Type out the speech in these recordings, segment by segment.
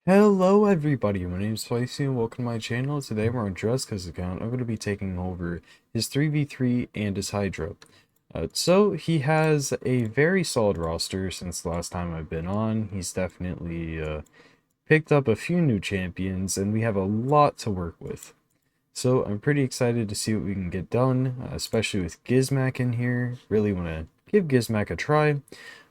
Hello everybody, my name is Spicy and welcome to my channel. Today we're on Dreska's account. I'm going to be taking over his 3v3 and his Hydra. So he has a very solid roster since the last time I've been on. He's definitely picked up a few new champions and we have a lot to work with. So I'm pretty excited to see what we can get done, especially with Gizmac in here. Really want to give Gizmac a try.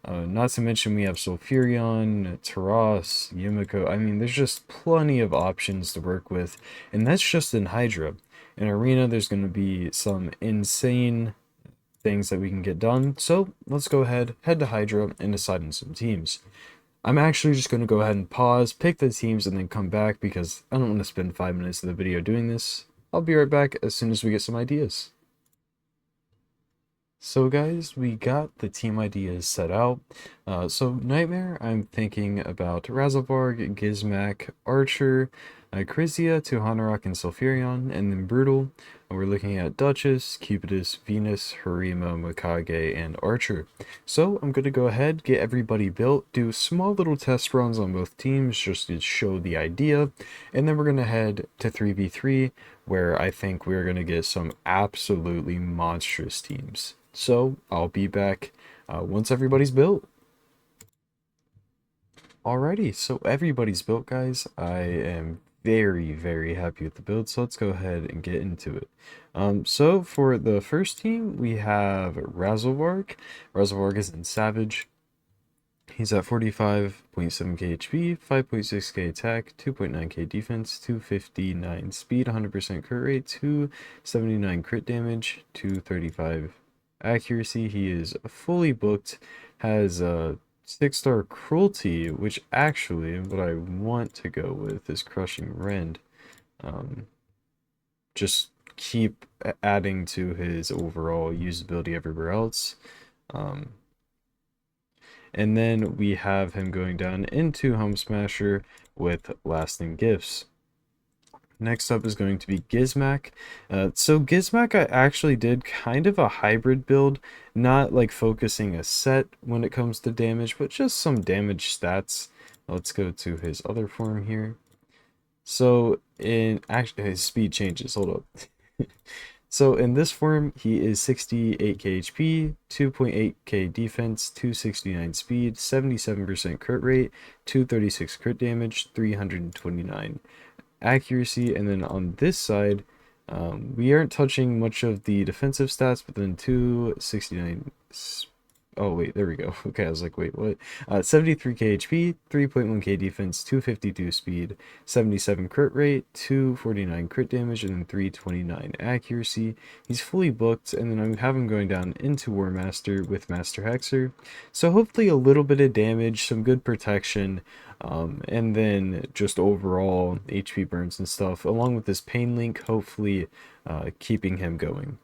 Not to mention we have Sulfurion, Taras, Yumiko. I mean, there's just plenty of options to work with, and that's just in Hydra. In Arena, there's going to be some insane things that we can get done. So let's go ahead, head to Hydra, and decide on some teams. I'm actually just going to go ahead and pause, pick the teams, and then come back because I don't want to spend 5 minutes of the video doing this. I'll be right back as soon as we get some ideas. So guys, we got the team ideas set out. So Nightmare, I'm thinking about Razelvarg, Gizmac, Archer, Chrysia, Tuhanarok, and Sulfurion, and then Brutal. And we're looking at Duchess, Cupidus, Venus, Harima, Mikage, and Archer. So I'm going to go ahead, get everybody built, do small little test runs on both teams just to show the idea, and then we're going to head to 3v3, where I think we're going to get some absolutely monstrous teams. So I'll be back once everybody's built. Alrighty, so everybody's built, guys. I am very happy with the build, so let's go ahead and get into it. So for the first team, we have Razelvarg. Razelvarg is in Savage. He's at 45.7k HP, 5.6k attack, 2.9k defense, 259 speed, 100% crit rate, 279 crit damage, 235 accuracy. He is fully booked, has a 6-star cruelty, which actually what I want to go with is crushing rend. Just keep adding to his overall usability everywhere else. And then we have him going down into Home Smasher with Lasting Gifts. Next up is going to be Gizmac. So Gizmac, I actually did kind of a hybrid build, not like focusing a set when it comes to damage, but just some damage stats. Let's go to his other form here. So in actually his speed changes, hold up. So in this form, he is 68k HP, 2.8k defense, 269 speed, 77% crit rate, 236 crit damage, 329 accuracy. And then on this side, we aren't touching much of the defensive stats, but then 269. Oh wait, there we go. Okay, I was like, wait, what? 73k HP, 3.1k defense, 252 speed, 77 crit rate, 249 crit damage, and then 329 accuracy. He's fully booked, and then I have him going down into War Master with Master Hexer. So hopefully a little bit of damage, some good protection, and then just overall HP burns and stuff, along with this Pain Link, hopefully keeping him going.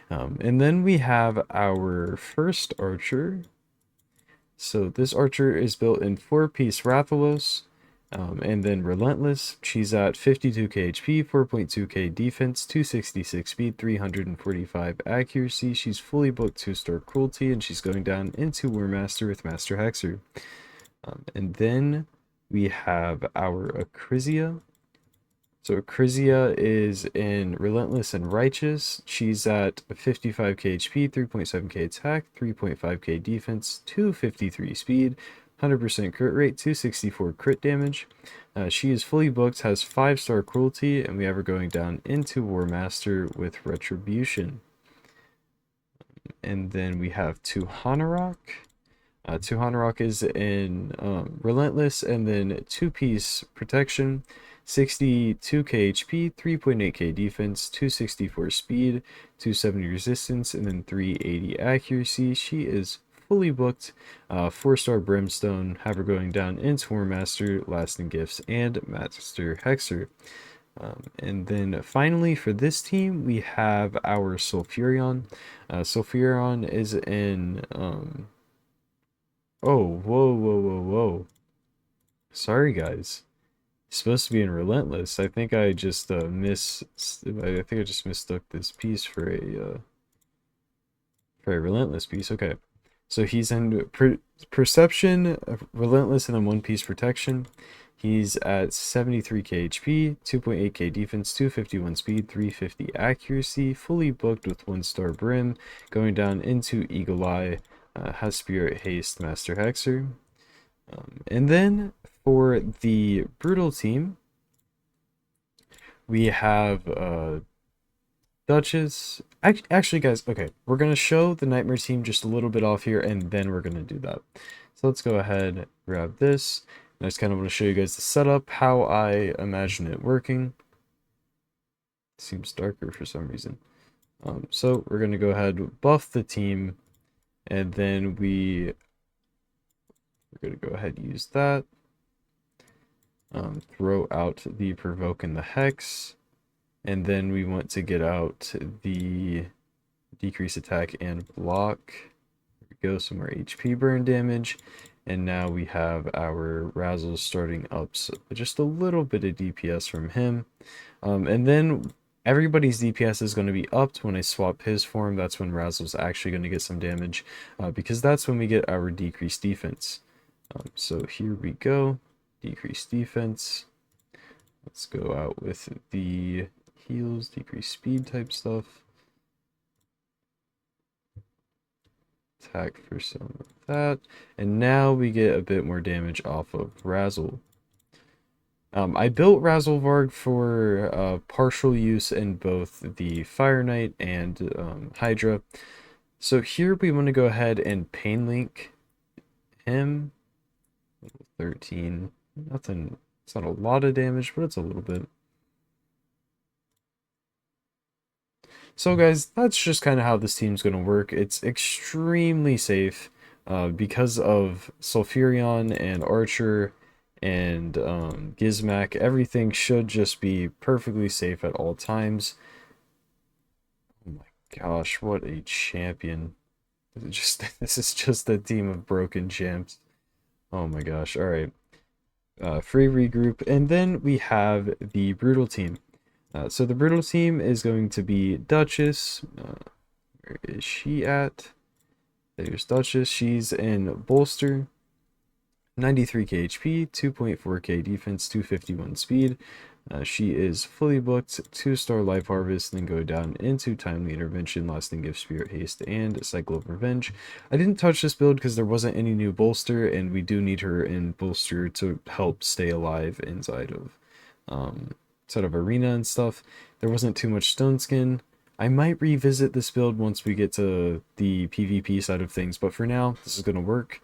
And then we have our first archer. So this archer is built in 4-piece Rathalos, and then Relentless. She's at 52k HP, 4.2k defense, 266 speed, 345 accuracy. She's fully booked 2-star cruelty, and she's going down into War Master with Master Hexer. And then we have our Acrizia. So Chrysia is in Relentless and Righteous. She's at 55k HP, 3.7k attack, 3.5k defense, 253 speed, 100% crit rate, 264 crit damage. She is fully booked, has 5-star cruelty, and we have her going down into War Master with Retribution. And then we have Tuhanarok. Tuhanarok is in Relentless and then 2-piece Protection. 62k HP, 3.8k defense, 264 speed, 270 resistance, and then 380 accuracy. She is fully booked, 4-star Brimstone, have her going down into War Master, Lasting Gifts, and Master Hexer. And then finally for this team, we have our Sulfurion. Sulfurion is in, oh, whoa. Sorry, guys. Supposed to be in Relentless. I think I just mistook this piece for a Relentless piece. Okay, So he's in Perception, Relentless, and then One Piece Protection. He's at 73k HP, 2.8k defense, 251 speed, 350 accuracy, fully booked with 1-star brim, going down into Eagle Eye, has Spirit Haste, Master Hexer. And then for the Brutal team, we have Duchess. Actually, guys, okay, we're going to show the Nightmare team just a little bit off here, and then we're going to do that. So let's go ahead, grab this. And I just kind of want to show you guys the setup, how I imagine it working. It seems darker for some reason. So we're going to go ahead, buff the team, and then we're going to go ahead and use that. Throw out the Provoke and the Hex. And then we want to get out the decrease attack and block. There we go, some more HP burn damage. And now we have our Razzle starting up, so just a little bit of DPS from him. And then everybody's DPS is going to be upped when I swap his form. That's when Razzle's actually going to get some damage, because that's when we get our decreased defense. So here we go, decreased defense. Let's go out with the heals, decrease speed type stuff. Attack for some of that. And now we get a bit more damage off of Razzle. I built Razzlevarg for partial use in both the Fire Knight and Hydra. So here we want to go ahead and Pain Link him. 13. Nothing. It's not a lot of damage, but it's a little bit. So guys, that's just kind of how this team's going to work. It's extremely safe because of Sulfurion and Archer and Gizmac. Everything should just be perfectly safe at all times. Oh my gosh, what a champion. This is just a team of broken champs. Oh my gosh, alright. Free regroup, and then we have the Brutal team. So the Brutal team is going to be Duchess. Where is she at? There's Duchess. She's in Bolster. 93k HP, 2.4k defense, 251 speed. She is fully booked, 2-star Life Harvest, then go down into Timely Intervention, Lasting Gift, Spirit Haste, and Cycle of Revenge. I didn't touch this build because there wasn't any new Bolster, and we do need her in Bolster to help stay alive inside of Arena and stuff. There wasn't too much Stone Skin. I might revisit this build once we get to the PvP side of things, but for now, this is going to work.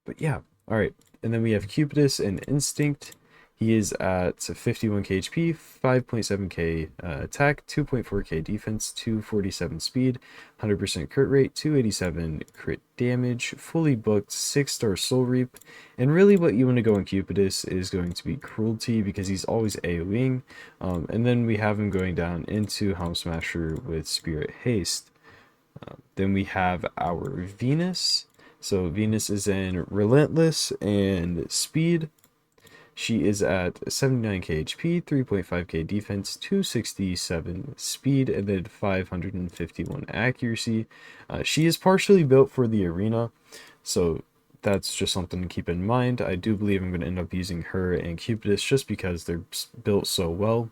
But yeah, alright. And then we have Cupidus and Instinct. He is at 51k HP, 5.7k attack, 2.4k defense, 247 speed, 100% crit rate, 287 crit damage, fully booked, 6-star Soul Reap. And really what you want to go on Cupidus is going to be Cruelty, because he's always AoEing. And then we have him going down into Helm Smasher with Spirit Haste. Then we have our Venus. So Venus is in Relentless and Speed. She is at 79k HP, 3.5k defense, 267 speed, and then 551 accuracy. She is partially built for the arena, so that's just something to keep in mind. I do believe I'm going to end up using her and Cupidus just because they're built so well.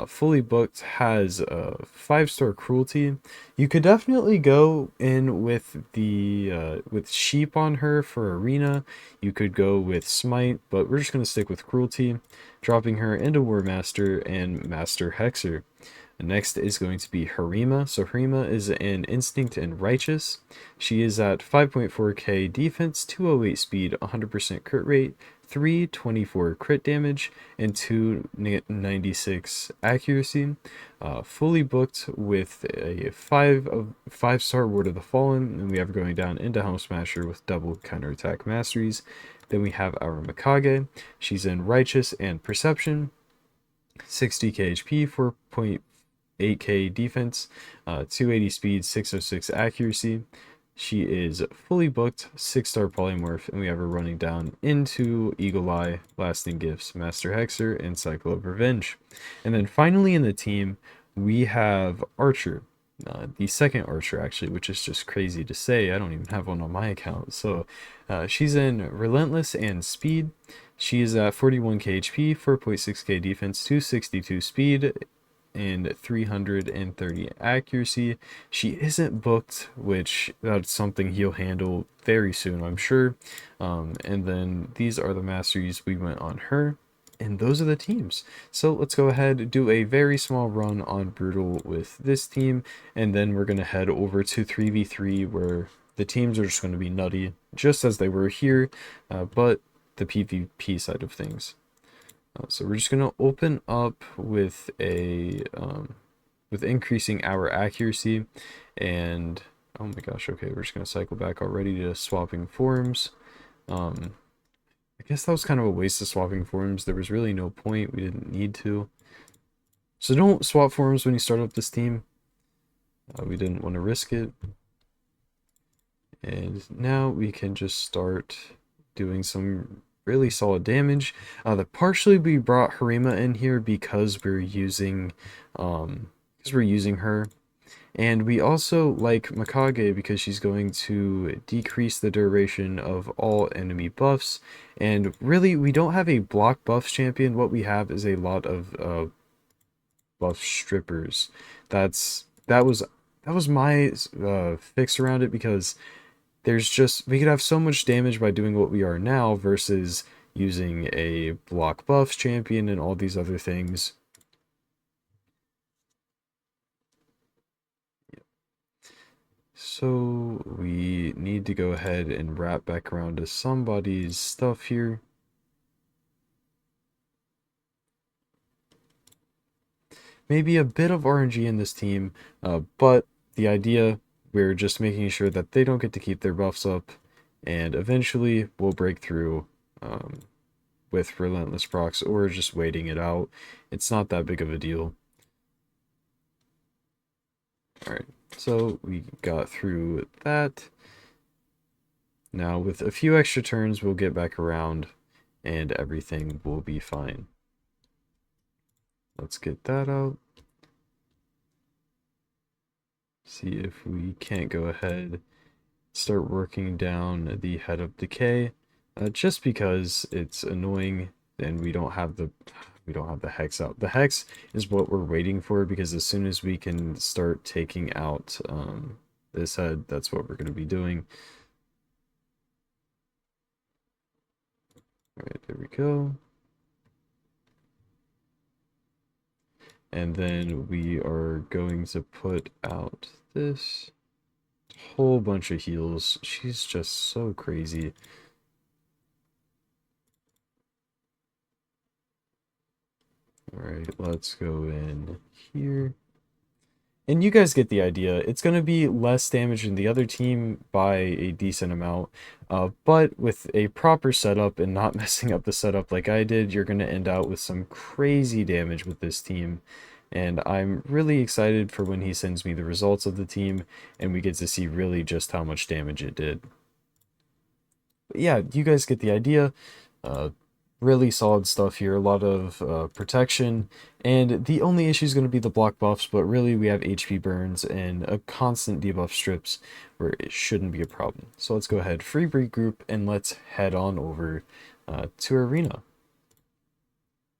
Fully booked, has 5-star Cruelty. You could definitely go in with the with Sheep on her for arena. You could go with Smite, but we're just going to stick with Cruelty, dropping her into War Master and Master Hexer. Next is going to be Harima. So Harima is in Instinct and Righteous. She is at 5.4k defense, 208 speed, 100% crit rate, 324 crit damage, and 296 accuracy. Fully booked with a 5-star Ward of the Fallen, and we have her going down into Helm Smasher with double counterattack masteries. Then we have our Mikage. She's in Righteous and Perception. 60k HP, 4.8k defense, 280 speed, 606 accuracy. She is fully booked, 6-star polymorph, and we have her running down into Eagle Eye, Lasting Gifts, Master Hexer, and Cycle of Revenge. And then finally in the team, we have Archer. the second archer actually, which is just crazy to say. I don't even have one on my account. So she's in Relentless and Speed. She is at 41k HP, 4.6k defense, 262 speed, and 330 accuracy. She isn't booked, which that's something he'll handle very soon, I'm sure. And then these are the masteries we went on her. And those are the teams. So let's go ahead and do a very small run on Brutal with this team. And then we're going to head over to 3v3 where the teams are just going to be nutty, just as they were here, but the PvP side of things. So we're just going to open up with a with increasing our accuracy. And oh my gosh, okay, we're just going to cycle back already to swapping forms. I guess that was kind of a waste of swapping forms. There was really no point. We didn't need to. So don't swap forms when you start up this team. We didn't want to risk it. And now we can just start doing some really solid damage. Partially we brought Harima in here because we're using her. And we also like Mikage because she's going to decrease the duration of all enemy buffs. And really, we don't have a block buffs champion. What we have is a lot of buff strippers. That was my fix around it, because we could have so much damage by doing what we are now versus using a block buffs champion and all these other things. So we need to go ahead and wrap back around to somebody's stuff here. Maybe a bit of RNG in this team, but the idea, we're just making sure that they don't get to keep their buffs up, and eventually we'll break through with Relentless procs or just waiting it out. It's not that big of a deal. Alright, so we got through that. Now with a few extra turns, we'll get back around and everything will be fine. Let's get that out. See if we can't go ahead, start working down the head of decay, just because it's annoying and we don't have the hex out. The hex is what we're waiting for, because as soon as we can start taking out this head, that's what we're going to be doing. All right, there we go. And then we are going to put out this whole bunch of heals. She's just so crazy. Alright, let's go in here. And you guys get the idea. It's going to be less damage than the other team by a decent amount. But with a proper setup and not messing up the setup like I did, you're going to end out with some crazy damage with this team. And I'm really excited for when he sends me the results of the team and we get to see really just how much damage it did. But yeah, you guys get the idea. Really solid stuff here, a lot of protection, and the only issue is going to be the block buffs, but really we have HP burns and a constant debuff strips where it shouldn't be a problem. So let's go ahead, free breed group, and let's head on over to Arena.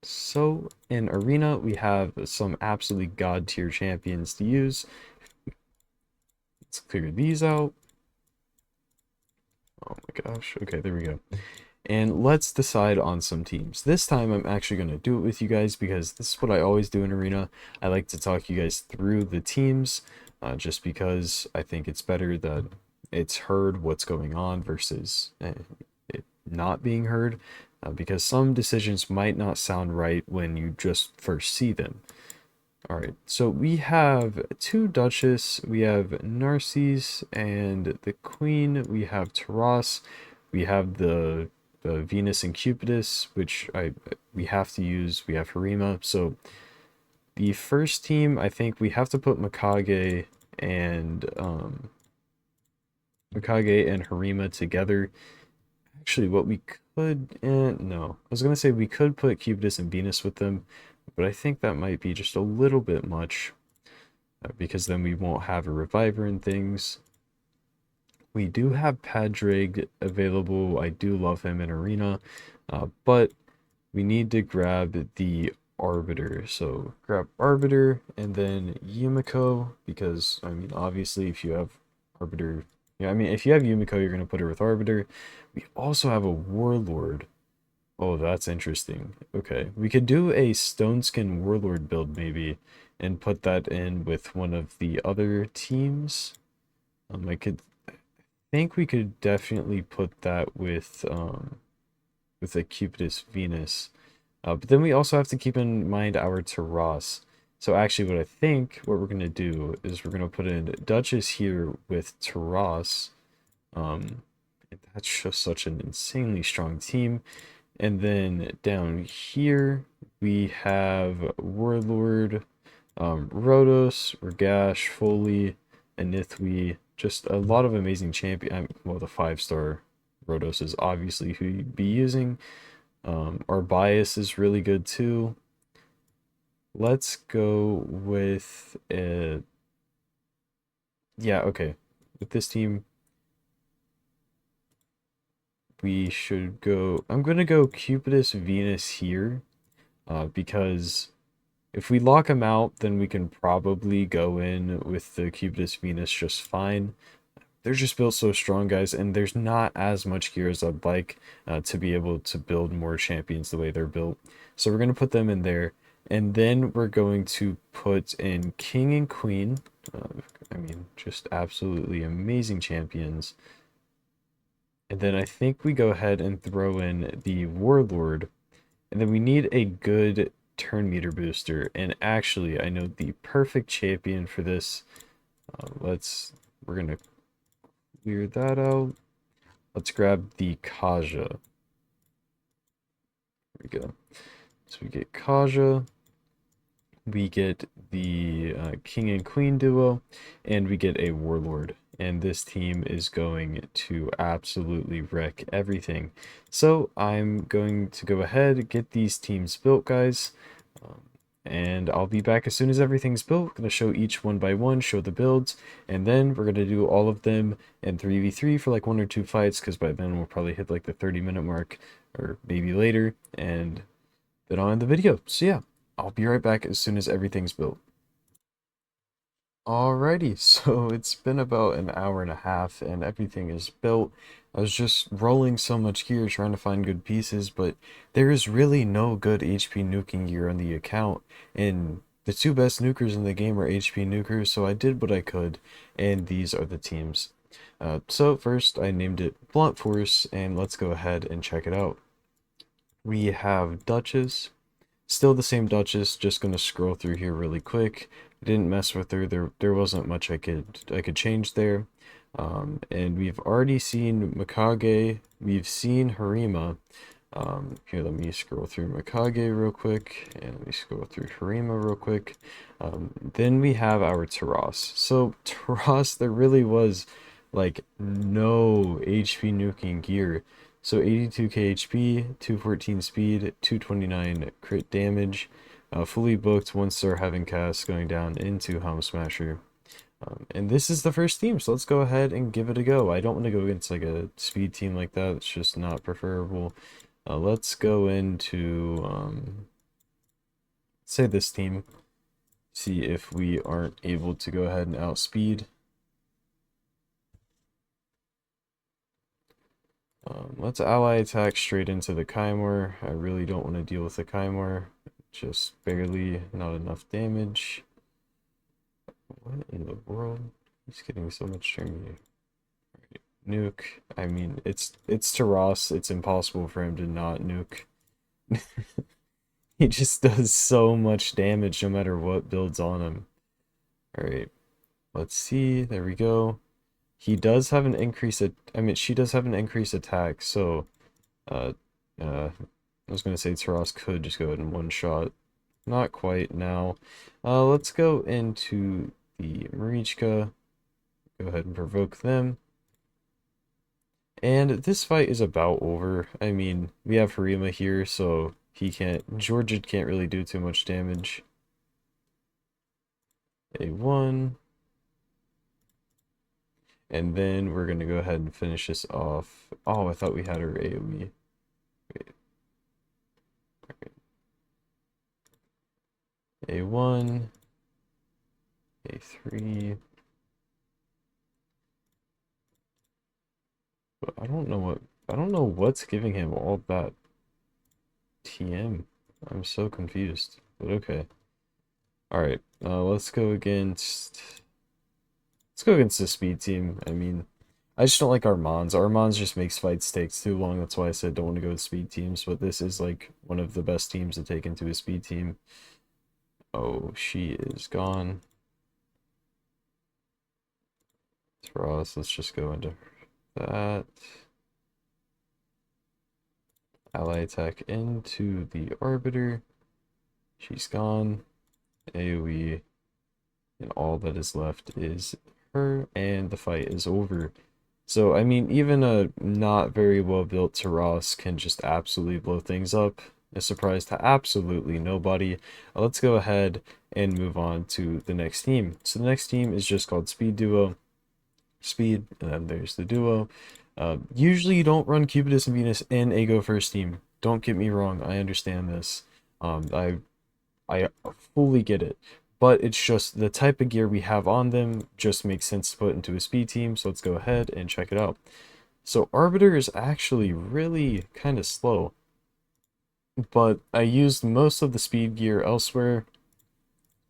So in Arena, we have some absolutely god tier champions to use. Let's clear these out. Oh my gosh, okay, there we go. And let's decide on some teams. This time I'm actually going to do it with you guys because this is what I always do in Arena. I like to talk you guys through the teams just because I think it's better that it's heard what's going on versus it not being heard, because some decisions might not sound right when you just first see them. Alright, so we have two Duchess, we have Narcisse and the Queen, we have Taras, we have the Venus and Cupidus, which we have to use. We have Harima. So the first team, I think we have to put Mikage and Harima together. Actually, what we could, no, I was gonna say we could put Cupidus and Venus with them, but I think that might be just a little bit much. because then we won't have a reviver and things. We do have Padraig available. I do love him in Arena, but we need to grab the Arbiter. So grab Arbiter and then Yumiko, because, I mean, obviously if you have Arbiter, yeah, I mean, if you have Yumiko, you're going to put her with Arbiter. We also have a Warlord. Oh, that's interesting. Okay, we could do a Stoneskin Warlord build maybe and put that in with one of the other teams. I could think we could definitely put that with a Cupidus Venus. But then we also have to keep in mind our Taras. So actually what I think what we're going to do is we're going to put in Duchess here with Taras. And that's just such an insanely strong team. And then down here we have Warlord, Rhodos, Ragash, Foley, and Nithwi. Just a lot of amazing champion. Well, the 5-star Rhodos is obviously who you'd be using. Our bias is really good too. Let's go with yeah, okay. With this team, we should go. I'm gonna go Cupidus Venus here, because if we lock him out, then we can probably go in with the Cupidus Venus just fine. They're just built so strong, guys, and there's not as much gear as I'd like to be able to build more champions the way they're built. So we're going to put them in there, and then we're going to put in King and Queen. I mean, just absolutely amazing champions. And then I think we go ahead and throw in the Warlord, and then we need a good turn meter booster. And actually, I know the perfect champion for this. We're going to clear that out. Let's grab the Kaja. There we go. So we get Kaja, we get the King and Queen duo, and we get a Warlord. And this team is going to absolutely wreck everything. So I'm going to go ahead, get these teams built, guys. And I'll be back as soon as everything's built. I'm going to show each one by one, show the builds, and then we're going to do all of them in 3v3 for like 1 or 2 fights, because by then we'll probably hit like the 30-minute mark, or maybe later, and then I'll end the video. So yeah, I'll be right back as soon as everything's built. Alrighty, so it's been about an hour and a half and everything is built. I was just rolling so much gear trying to find good pieces, but there is really no good HP nuking gear on the account, and the 2 best nukers in the game are HP nukers, so I did what I could, and these are the teams. So first I named it Blunt Force, and let's go ahead and check it out. We have Duchess. Still the same Duchess, just gonna scroll through here really quick. Didn't mess with her. There wasn't much I could change there. And we've already seen Mikage. We've seen Harima. Here, let me scroll through Mikage real quick, and let me scroll through Harima real quick. Then we have our Taras. So Taras, there really was like no HP nuking gear. So 82k HP, 214 speed, 229 crit damage, fully booked, 1-star Heaven Cast going down into Helm Smasher. And this is the first team, so let's go ahead and give it a go. I don't want to go against like a speed team like that, it's just not preferable. Let's go into, say this team, see if we aren't able to go ahead and outspeed. Let's ally attack straight into the Kymor. I really don't want to deal with the Kymor. Just barely, not enough damage. What in the world? He's getting so much turn. Right. Nuke. I mean, it's Taras. It's impossible for him to not nuke. He just does so much damage no matter what builds on him. Alright. Let's see. There we go. He does have an increase I mean, she does have an increased attack, so I was gonna say Taras could just go ahead and one-shot. Not quite now. Let's go into the Marichka. Go ahead and provoke them. And this fight is about over. I mean, we have Harima here, so Georgia can't really do too much damage. A1. And then we're going to go ahead and finish this off. Oh, I thought we had our AoE. Wait. A1, A3. But I don't know what's giving him all that TM. I'm so confused. But okay. Alright, let's go against the speed team. I mean, I just don't like Armands. Armands just makes fights take too long. That's why I said don't want to go with speed teams. But this is like one of the best teams to take into a speed team. Oh, she is gone. For us, let's just go into that. Ally attack into the Arbiter. She's gone. AoE. And all that is left is her, and the fight is over. So, I mean, even a not very well built Taras can just absolutely blow things up. A surprise to absolutely nobody. Let's go ahead and move on to the next team. So the next team is just called Speed Duo. Speed, and then there's the Duo. Usually you don't run Cupidus and Venus in a Go First team. Don't get me wrong, I understand this. I fully get it. But it's just the type of gear we have on them just makes sense to put into a speed team. So let's go ahead and check it out. So Arbiter is actually really kind of slow. But I used most of the speed gear elsewhere.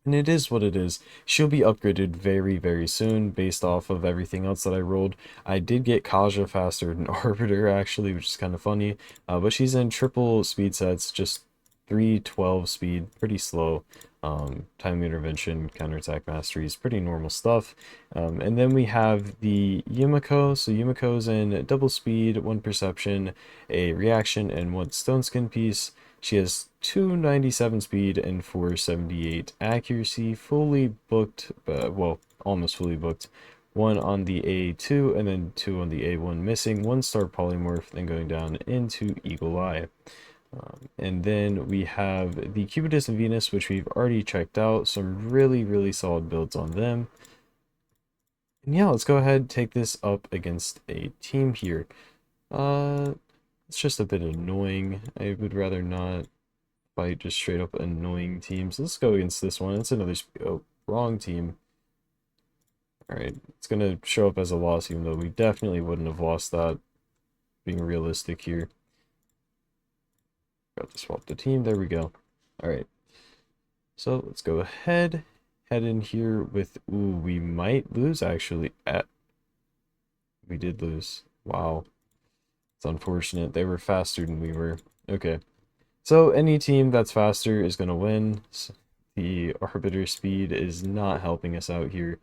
And it is what it is. She'll be upgraded very, very soon based off of everything else that I rolled. I did get Kaja faster than Arbiter, actually, which is kind of funny. But she's in triple speed sets, just 312 speed, pretty slow. Time intervention, counterattack mastery is pretty normal stuff. And then we have the Yumiko. So Yumiko's in double speed, 1 perception, a reaction, and 1 stone skin piece. She has 297 speed and 478 accuracy, fully booked, well, almost fully booked. 1 on the A2 and then 2 on the A1 missing, 1 star polymorph, then going down into Eagle Eye. And then we have the Cupidus and Venus, which we've already checked out. Some really, really solid builds on them. And yeah, let's go ahead and take this up against a team here. It's just a bit annoying. I would rather not fight just straight up annoying teams. Let's go against this one. It's another wrong team. Alright, it's gonna show up as a loss, even though we definitely wouldn't have lost that. Being realistic here. Got to swap the team. There we go. Alright. So let's go ahead. Head in here with... Ooh, we might lose actually. We did lose. Wow. It's unfortunate. They were faster than we were. Okay. So any team that's faster is going to win. The Arbiter speed is not helping us out here.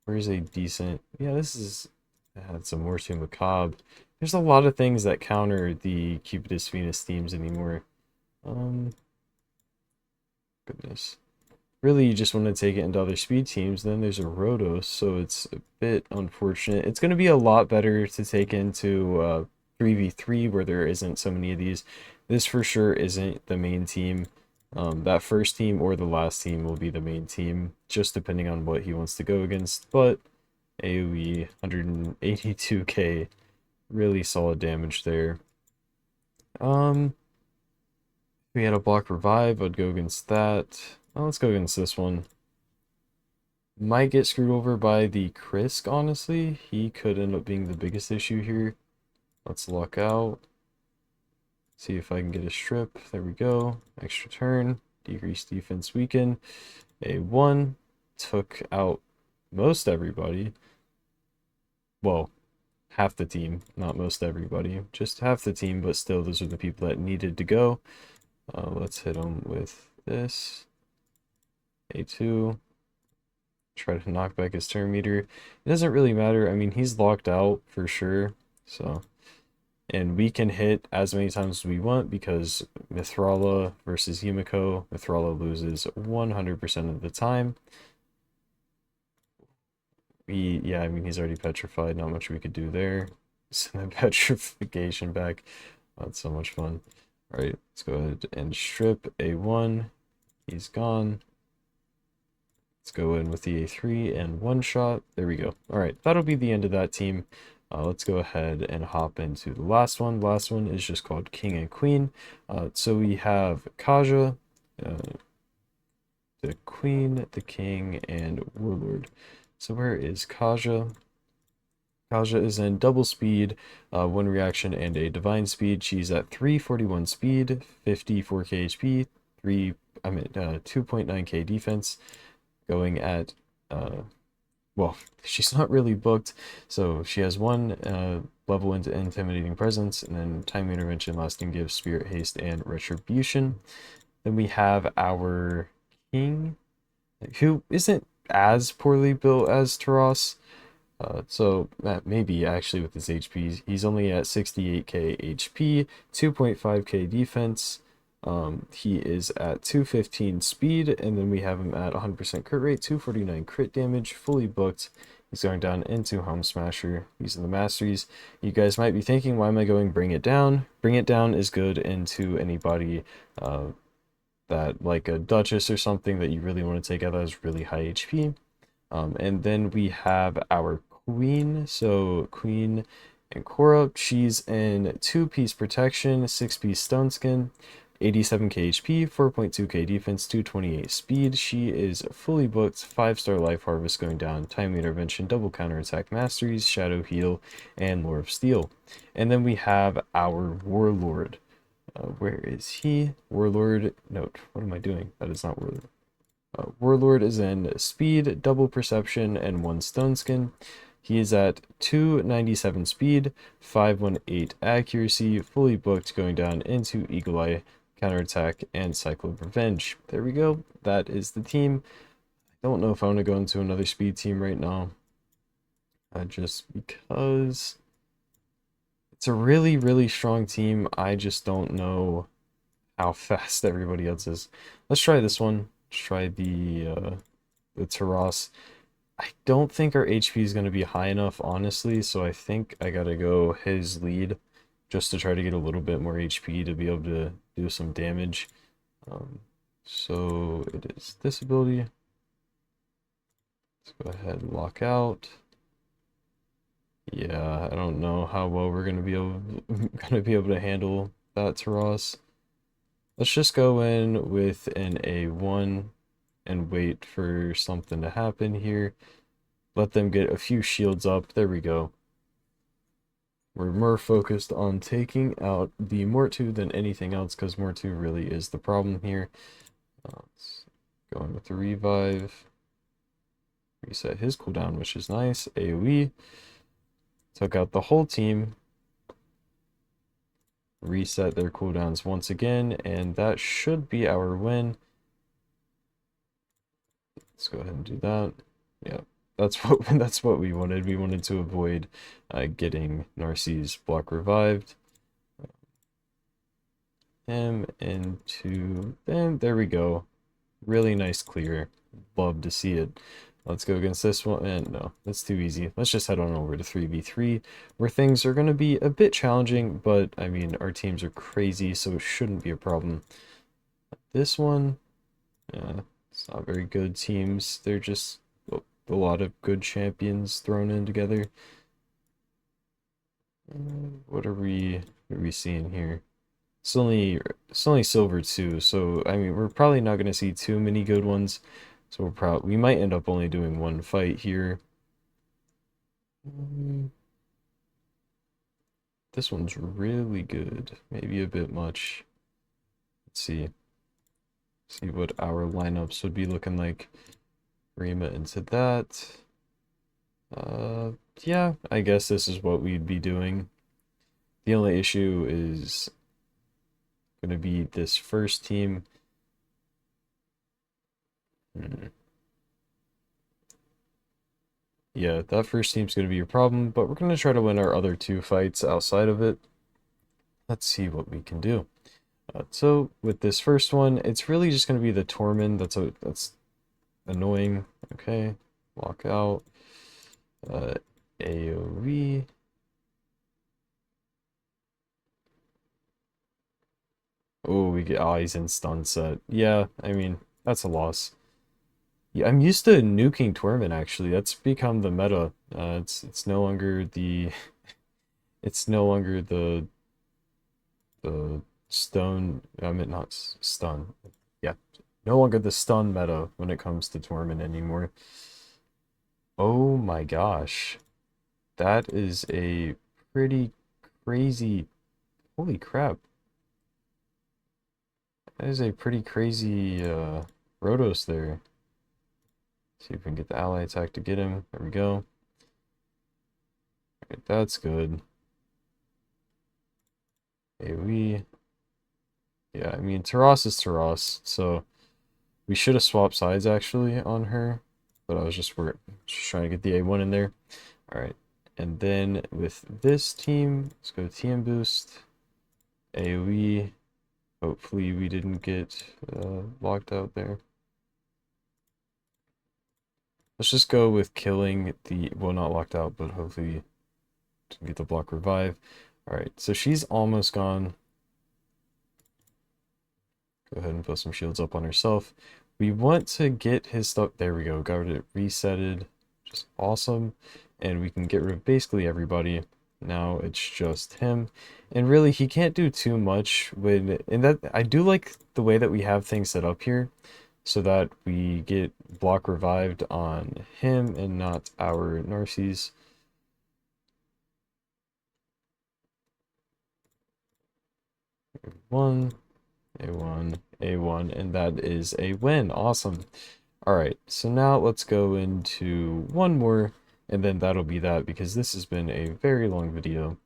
Where's a decent... Yeah, this is... I had some more too macabre. There's a lot of things that counter the Cupidus Venus themes anymore. Goodness. Really, you just want to take it into other speed teams. Then there's a Rhodos, so it's a bit unfortunate. It's going to be a lot better to take into 3v3 where there isn't so many of these. This for sure isn't the main team. That first team or the last team will be the main team, just depending on what he wants to go against. But AoE, 182k, really solid damage there. We had a block revive, I'd go against that. Oh, let's go against this one. Might get screwed over by the Krisk, honestly. He could end up being the biggest issue here. Let's luck out. See if I can get a strip. There we go. Extra turn. Decrease defense weaken. A1. Took out most everybody. Well, half the team. Not most everybody. Just half the team, but still those are the people that needed to go. Let's hit him with this. A2. Try to knock back his turn meter. It doesn't really matter. I mean, he's locked out for sure. So, and we can hit as many times as we want because Mithrala versus Yumiko, Mithrala loses 100% of the time. Yeah, I mean, he's already petrified. Not much we could do there. Send the petrification back. That's so much fun. All right, let's go ahead and strip A1. He's gone. Let's go in with the A3 and one shot. There we go. All right, that'll be the end of that team. Let's go ahead and hop into the last one. Last one is just called King and Queen. So we have Kaja, uh, the Queen, the King, and Warlord. So where is Kaja? Kaja is in double speed, one reaction, and a divine speed. She's at 341 speed, 54k HP, 2.9k defense, going at well, she's not really booked, so she has one level into intimidating presence, and then time intervention, lasting gift, spirit haste, and retribution. Then we have our king, who isn't as poorly built as Taras. So that maybe actually with his HP, he's only at 68k HP, 2.5k defense. He is at 215 speed, and then we have him at 100% crit rate, 249 crit damage, fully booked. He's going down into Home Smasher using the masteries. You guys might be thinking, why am I going Bring It Down? Bring It Down is good into anybody that like a Duchess or something that you really want to take out that has really high HP. And then we have our Queen. So Queen and Korra, she's in 2-piece protection, 6-piece stone skin, 87k HP, 4.2k defense, 228 speed. She is fully booked, 5-star life harvest going down, timely intervention, double counterattack masteries, shadow heal, and lore of steel. And then we have our Warlord. Where is he? Warlord, note, what am I doing? That is not Warlord. Warlord is in speed, double perception, and 1 stone skin. He is at 297 speed, 518 accuracy, fully booked, going down into Eagle Eye, counterattack, and Cycle of Revenge. There we go. That is the team. I don't know if I want to go into another speed team right now. Just because it's a really, really strong team. I just don't know how fast everybody else is. Let's try this one. Let's try the Taras. I don't think our HP is going to be high enough, honestly, so I think I gotta go his lead just to try to get a little bit more HP to be able to do some damage. So it is this ability. Let's go ahead and lock out. Yeah, I don't know how well we're gonna be able to handle that Taras. Let's just go in with an A1 and wait for something to happen here. Let them get a few shields up. There we go. We're more focused on taking out the Mortu than anything else, because Mortu really is the problem here. Let's go in with the revive. Reset his cooldown, which is nice. AoE. Took out the whole team. Reset their cooldowns once again, and that should be our win. Let's go ahead and do that. Yeah, that's what we wanted. We wanted to avoid getting Narcisse block revived. Him into them. There we go. Really nice clear. Love to see it. Let's go against this one. And no, that's too easy. Let's just head on over to 3v3, where things are going to be a bit challenging, but I mean, our teams are crazy, so it shouldn't be a problem. This one, it's not very good teams. They're just a lot of good champions thrown in together. What are we seeing here? It's only silver too, so I mean we're probably not gonna see too many good ones. So we might end up only doing one fight here. This one's really good. Maybe a bit much. Let's see. See what our lineups would be looking like. Rima into that. Yeah, I guess this is what we'd be doing. The only issue is gonna be this first team. Yeah, that first team's gonna be a problem, but we're gonna try to win our other 2 fights outside of it. Let's see what we can do. So with this first one, it's really just gonna be the Tormund. That's annoying. Okay, lock out. AoE. Oh, he's in stun set. Yeah, I mean, that's a loss. Yeah, I'm used to nuking Torment actually. That's become the meta. It's no longer the it's no longer the stone. I mean not stun. Yeah, no longer the stun meta when it comes to Torment anymore. Oh my gosh, that is a pretty crazy. Holy crap, that is a pretty crazy Rotos there. See if we can get the ally attack to get him. There we go. Right, that's good. AoE. Yeah, I mean, Taras is Taras, so we should have swapped sides actually on her, but I was just trying to get the A1 in there. All right, and then with this team, let's go TM boost, AoE. Hopefully we didn't get locked out there. Let's just go with killing the, well, not locked out, but hopefully to get the block revive. All right, so she's almost gone. Go ahead and put some shields up on herself. We want to get his stuff. There we go. Got it resetted. Just awesome. And we can get rid of basically everybody. Now it's just him. And really, he can't do too much when... And that I do like the way that we have things set up here, so that we get block revived on him and not our Narcies. One. A1, A1, and that is a win. Awesome. All right, so now let's go into one more, and then that'll be that, because this has been a very long video.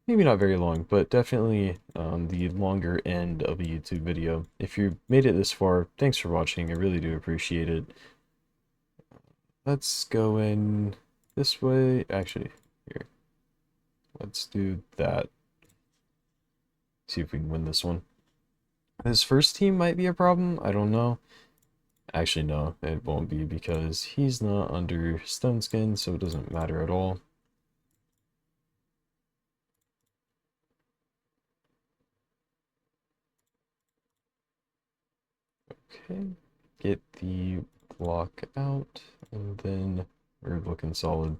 Maybe not very long, but definitely the longer end of a YouTube video. If you made it this far, thanks for watching. I really do appreciate it. Let's go in this way. Actually, here. Let's do that. See if we can win this one. His first team might be a problem. I don't know. Actually, no, it won't be because he's not under stone skin, so it doesn't matter at all. Okay, get the block out, and then we're looking solid.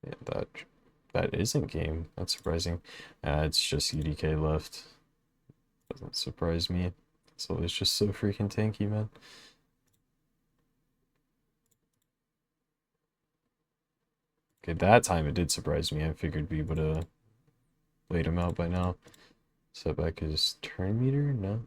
Yeah, that isn't game. That's surprising. It's just UDK left. Doesn't surprise me. So it's just so freaking tanky, man. Okay, that time it did surprise me. I figured we would have laid him out by now. Setback is turn meter? No.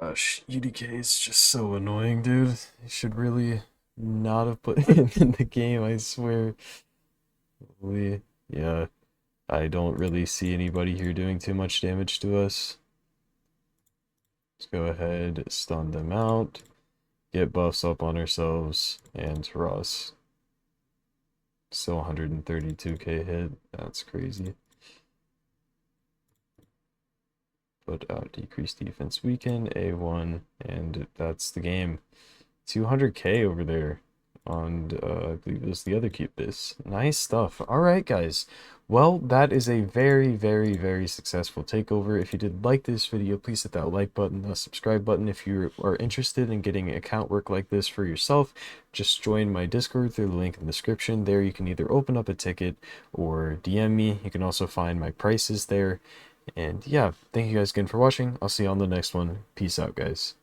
Gosh, UDK is just so annoying, dude. You should really not have put him in the game, I swear. Yeah, I don't really see anybody here doing too much damage to us. Let's go ahead, stun them out, get buffs up on ourselves, and Ross. Still 132k hit. That's crazy. Put out decreased defense weaken, A1, and that's the game. 200k over there on, I believe it was the other cute base. Nice stuff. All right, guys. Well, that is a very, very, very successful takeover. If you did like this video, please hit that like button, the subscribe button. If you are interested in getting account work like this for yourself, just join my Discord through the link in the description. There you can either open up a ticket or DM me. You can also find my prices there. And yeah, thank you guys again for watching. I'll see you on the next one. Peace out, guys.